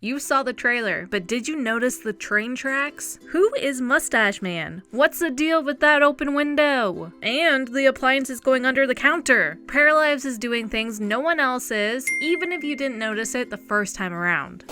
You saw the trailer, but did you notice the train tracks? Who is Mustache Man? What's the deal with that open window? And the appliances going under the counter. Paralives is doing things no one else is, even if you didn't notice it the first time around.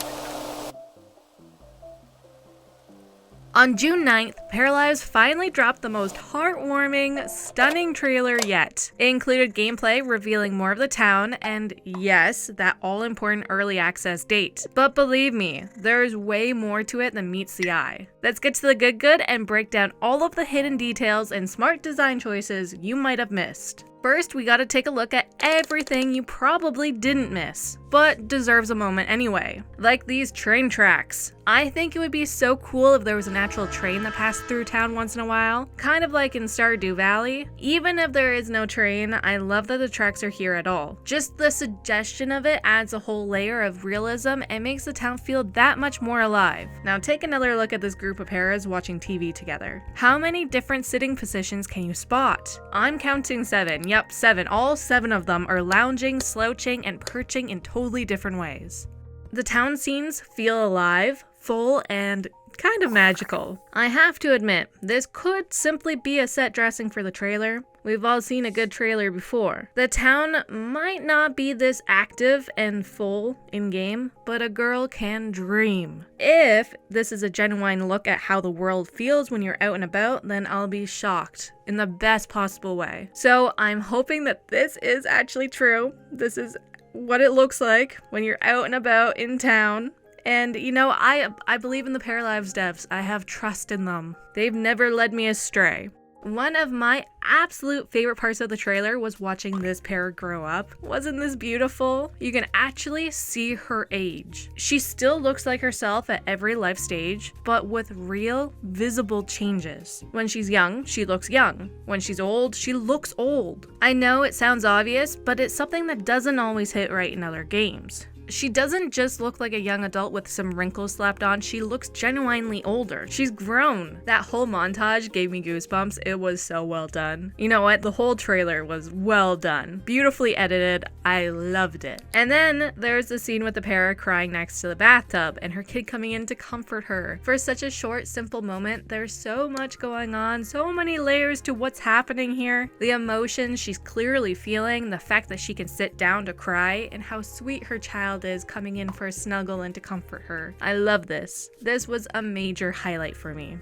On June 9th, Paralives finally dropped the most heartwarming, stunning trailer yet. It included gameplay revealing more of the town, and yes, that all-important early access date. But believe me, there's way more to it than meets the eye. Let's get to the good and break down all of the hidden details and smart design choices you might have missed. First, we gotta take a look at everything you probably didn't miss, but deserves a moment anyway. Like these train tracks. I think it would be so cool if there was an actual train that passed through town once in a while, kind of like in Stardew Valley. Even if there is no train, I love that the tracks are here at all. Just the suggestion of it adds a whole layer of realism and makes the town feel that much more alive. Now take another look at this group of paras watching TV together. How many different sitting positions can you spot? I'm counting 7. Yep, 7. All 7 of them are lounging, slouching, and perching in totally different ways. The town scenes feel alive, full, and kind of magical. I have to admit, this could simply be a set dressing for the trailer. We've all seen a good trailer before. The town might not be this active and full in-game, but a girl can dream. If this is a genuine look at how the world feels when you're out and about, then I'll be shocked in the best possible way. So I'm hoping that this is actually true. This is what it looks like when you're out and about in town. And you know, I believe in the Paralives devs. I have trust in them. They've never led me astray. One of my absolute favorite parts of the trailer was watching this pair grow up. Wasn't this beautiful? You can actually see her age. She still looks like herself at every life stage, but with real, visible changes. When she's young, she looks young. When she's old, she looks old. I know it sounds obvious, but it's something that doesn't always hit right in other games. She doesn't just look like a young adult with some wrinkles slapped on, she looks genuinely older. She's grown. That whole montage gave me goosebumps. It was so well done. You know what? The whole trailer was well done. Beautifully edited. I loved it. And then there's the scene with the para crying next to the bathtub and her kid coming in to comfort her. For such a short, simple moment, there's so much going on, so many layers to what's happening here. The emotions she's clearly feeling, the fact that she can sit down to cry, and how sweet her child is coming in for a snuggle and to comfort her. I love this. This was a major highlight for me.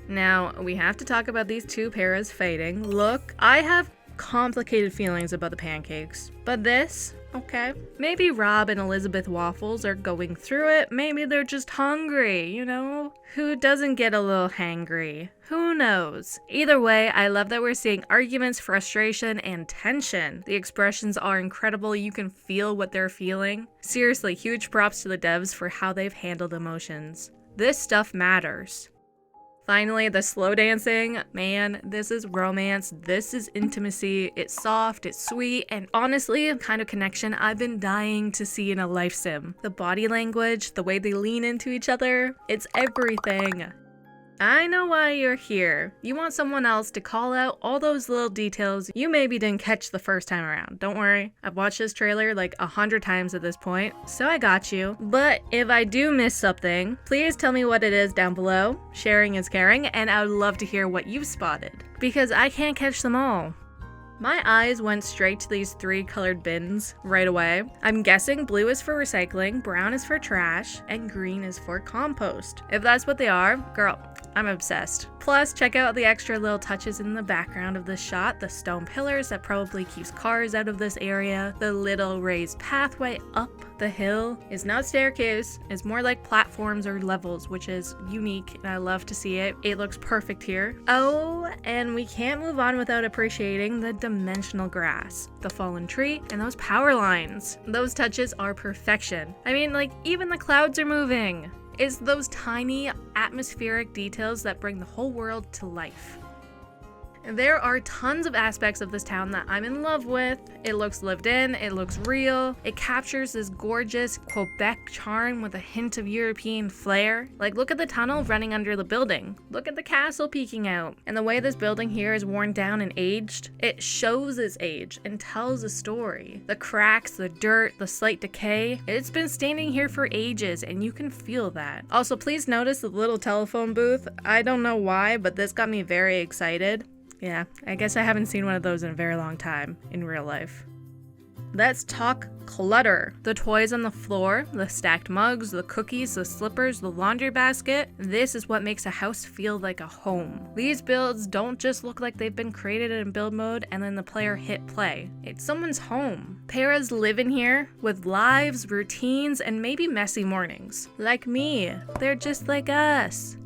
Now, we have to talk about these two paras fighting. Look, I have complicated feelings about the pancakes, but this, okay. Maybe Rob and Elizabeth Waffles are going through it. Maybe they're just hungry, you know? Who doesn't get a little hangry? Who knows? Either way, I love that we're seeing arguments, frustration, and tension. The expressions are incredible. You can feel what they're feeling. Seriously, huge props to the devs for how they've handled emotions. This stuff matters. Finally, the slow dancing. Man, this is romance. This is intimacy. It's soft, it's sweet, and honestly, a kind of connection I've been dying to see in a life sim. The body language, the way they lean into each other, it's everything. I know why you're here. You want someone else to call out all those little details you maybe didn't catch the first time around. Don't worry, I've watched this trailer like 100 times at this point, so I got you. But if I do miss something, please tell me what it is down below. Sharing is caring, and I would love to hear what you've spotted, because I can't catch them all. My eyes went straight to these 3 colored bins right away. I'm guessing blue is for recycling, brown is for trash, and green is for compost. If that's what they are, girl, I'm obsessed. Plus, check out the extra little touches in the background of this shot, the stone pillars that probably keeps cars out of this area, the little raised pathway up the hill is not staircase, it's more like platforms or levels, which is unique and I love to see it. It looks perfect here. Oh, and we can't move on without appreciating the dimensional grass, the fallen tree, and those power lines. Those touches are perfection. I mean, like, even the clouds are moving. It's those tiny atmospheric details that bring the whole world to life. There are tons of aspects of this town that I'm in love with. It looks lived in, it looks real, it captures this gorgeous Quebec charm with a hint of European flair. Like, look at the tunnel running under the building. Look at the castle peeking out. And the way this building here is worn down and aged, it shows its age and tells a story. The cracks, the dirt, the slight decay, it's been standing here for ages and you can feel that. Also, please notice the little telephone booth. I don't know why, but this got me very excited. Yeah, I guess I haven't seen one of those in a very long time in real life. Let's talk clutter. The toys on the floor, the stacked mugs, the cookies, the slippers, the laundry basket. This is what makes a house feel like a home. These builds don't just look like they've been created in build mode and then the player hit play. It's someone's home. Paras live in here with lives, routines, and maybe messy mornings. Like me. They're just like us.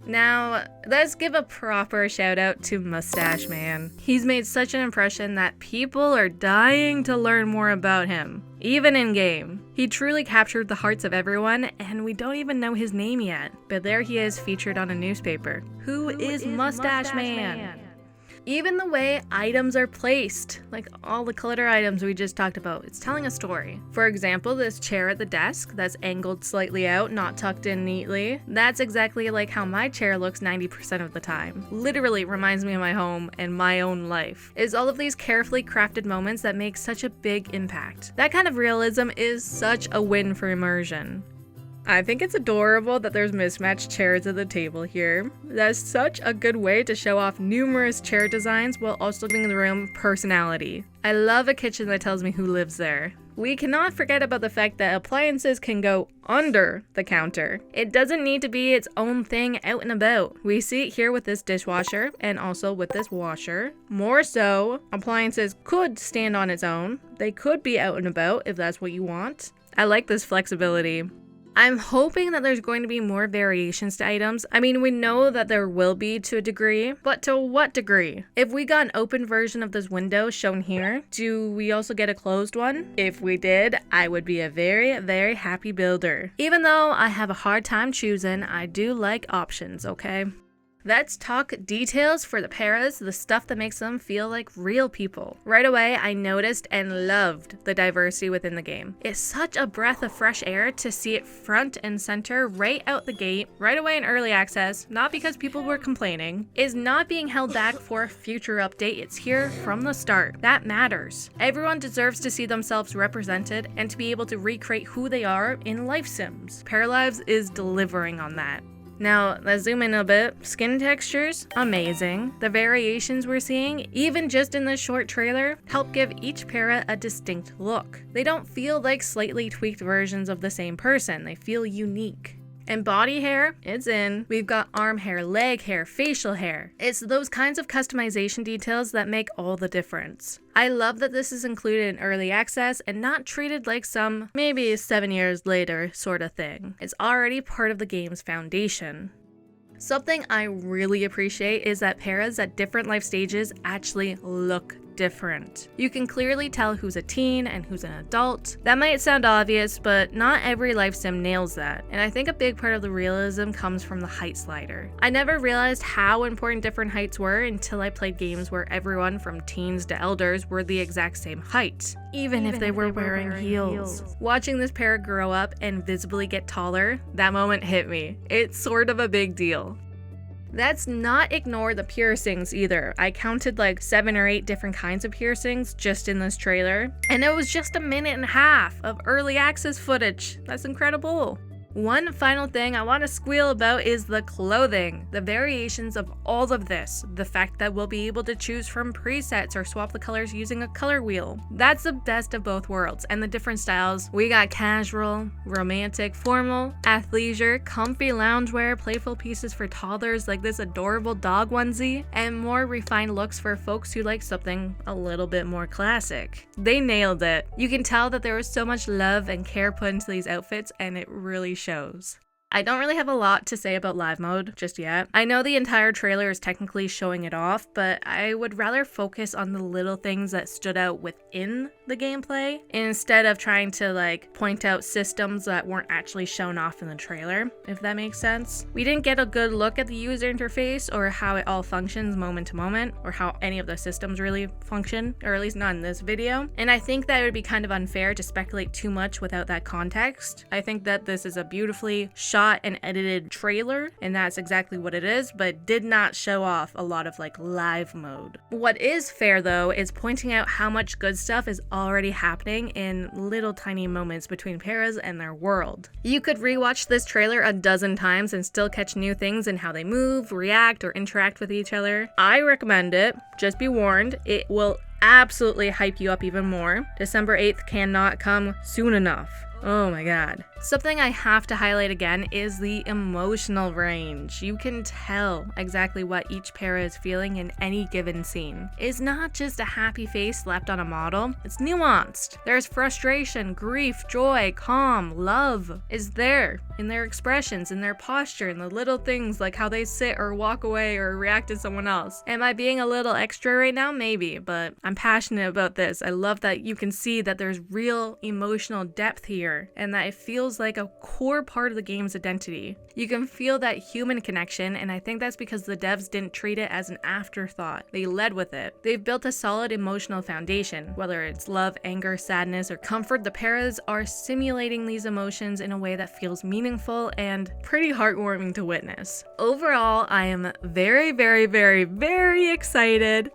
Now, let's give a proper shout out to Mustache Man. He's made such an impression that people are dying to learn more about him, even in game. He truly captured the hearts of everyone, and we don't even know his name yet. But there he is, featured on a newspaper. Who is Mustache Man? Even the way items are placed, like all the clutter items we just talked about, it's telling a story. For example, this chair at the desk that's angled slightly out, not tucked in neatly. That's exactly like how my chair looks 90% of the time. Literally reminds me of my home and my own life. It's all of these carefully crafted moments that make such a big impact. That kind of realism is such a win for immersion. I think it's adorable that there's mismatched chairs at the table here. That's such a good way to show off numerous chair designs while also giving the room personality. I love a kitchen that tells me who lives there. We cannot forget about the fact that appliances can go under the counter. It doesn't need to be its own thing out and about. We see it here with this dishwasher and also with this washer. More so, appliances could stand on its own. They could be out and about if that's what you want. I like this flexibility. I'm hoping that there's going to be more variations to items. I mean, we know that there will be to a degree, but to what degree? If we got an open version of this window shown here, do we also get a closed one? If we did, I would be a very, very happy builder. Even though I have a hard time choosing, I do like options, okay? Let's talk details for the paras, the stuff that makes them feel like real people. Right away, I noticed and loved the diversity within the game. It's such a breath of fresh air to see it front and center right out the gate, right away in early access, not because people were complaining. It's not being held back for a future update, it's here from the start. That matters. Everyone deserves to see themselves represented and to be able to recreate who they are in life sims. Paralives is delivering on that. Now, let's zoom in a bit. Skin textures, amazing. The variations we're seeing, even just in this short trailer, help give each para a distinct look. They don't feel like slightly tweaked versions of the same person, they feel unique. And body hair, it's in. We've got arm hair, leg hair, facial hair. It's those kinds of customization details that make all the difference. I love that this is included in early access and not treated like some maybe 7 years later sort of thing. It's already part of the game's foundation. Something I really appreciate is that paras at different life stages actually look different. You can clearly tell who's a teen and who's an adult. That might sound obvious, but not every life sim nails that. And I think a big part of the realism comes from the height slider. I never realized how important different heights were until I played games where everyone from teens to elders were the exact same height, even if they were wearing heels. Watching this para grow up and visibly get taller, that moment hit me. It's sort of a big deal. Let's not ignore the piercings either. I counted like 7 or 8 different kinds of piercings just in this trailer, and it was just a minute and a half of early access footage. That's incredible. One final thing I want to squeal about is the clothing. The variations of all of this. The fact that we'll be able to choose from presets or swap the colors using a color wheel. That's the best of both worlds. And the different styles. We got casual, romantic, formal, athleisure, comfy loungewear, playful pieces for toddlers like this adorable dog onesie, and more refined looks for folks who like something a little bit more classic. They nailed it. You can tell that there was so much love and care put into these outfits, and it really shows. I don't really have a lot to say about live mode just yet. I know the entire trailer is technically showing it off, but I would rather focus on the little things that stood out within the gameplay instead of trying to like point out systems that weren't actually shown off in the trailer, if that makes sense. We didn't get a good look at the user interface or how it all functions moment to moment, or how any of the systems really function, or at least not in this video. And I think that it would be kind of unfair to speculate too much without that context. I think that this is a beautifully shot and edited trailer, and that's exactly what it is, but did not show off a lot of like live mode. What is fair though is pointing out how much good stuff is already happening in little tiny moments between paras and their world. You could rewatch this trailer a dozen times and still catch new things in how they move, react, or interact with each other. I recommend it. Just be warned, it will absolutely hype you up even more. December 8th cannot come soon enough. Oh my god. Something I have to highlight again is the emotional range. You can tell exactly what each para is feeling in any given scene. It's not just a happy face slapped on a model, it's nuanced. There's frustration, grief, joy, calm, love is there in their expressions, in their posture, in the little things like how they sit or walk away or react to someone else. Am I being a little extra right now? Maybe, but I'm passionate about this. I love that you can see that there's real emotional depth here and that it feels like a core part of the game's identity. You can feel that human connection, and I think that's because the devs didn't treat it as an afterthought. They led with it. They've built a solid emotional foundation. Whether it's love, anger, sadness, or comfort, the paras are simulating these emotions in a way that feels meaningful and pretty heartwarming to witness. Overall, I am very, very, very, very excited.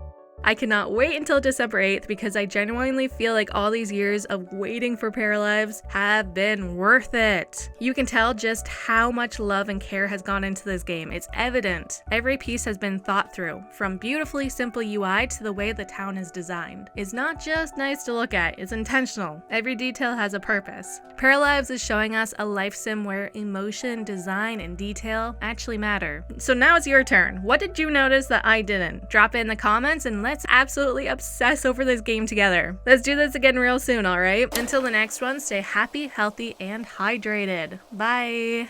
I cannot wait until December 8th because I genuinely feel like all these years of waiting for Paralives have been worth it. You can tell just how much love and care has gone into this game. It's evident. Every piece has been thought through, from beautifully simple UI to the way the town is designed. It's not just nice to look at, it's intentional. Every detail has a purpose. Paralives is showing us a life sim where emotion, design, and detail actually matter. So now it's your turn. What did you notice that I didn't? Drop it in the comments and let's absolutely obsess over this game together. Let's do this again real soon, alright? Until the next one, stay happy, healthy, and hydrated. Bye!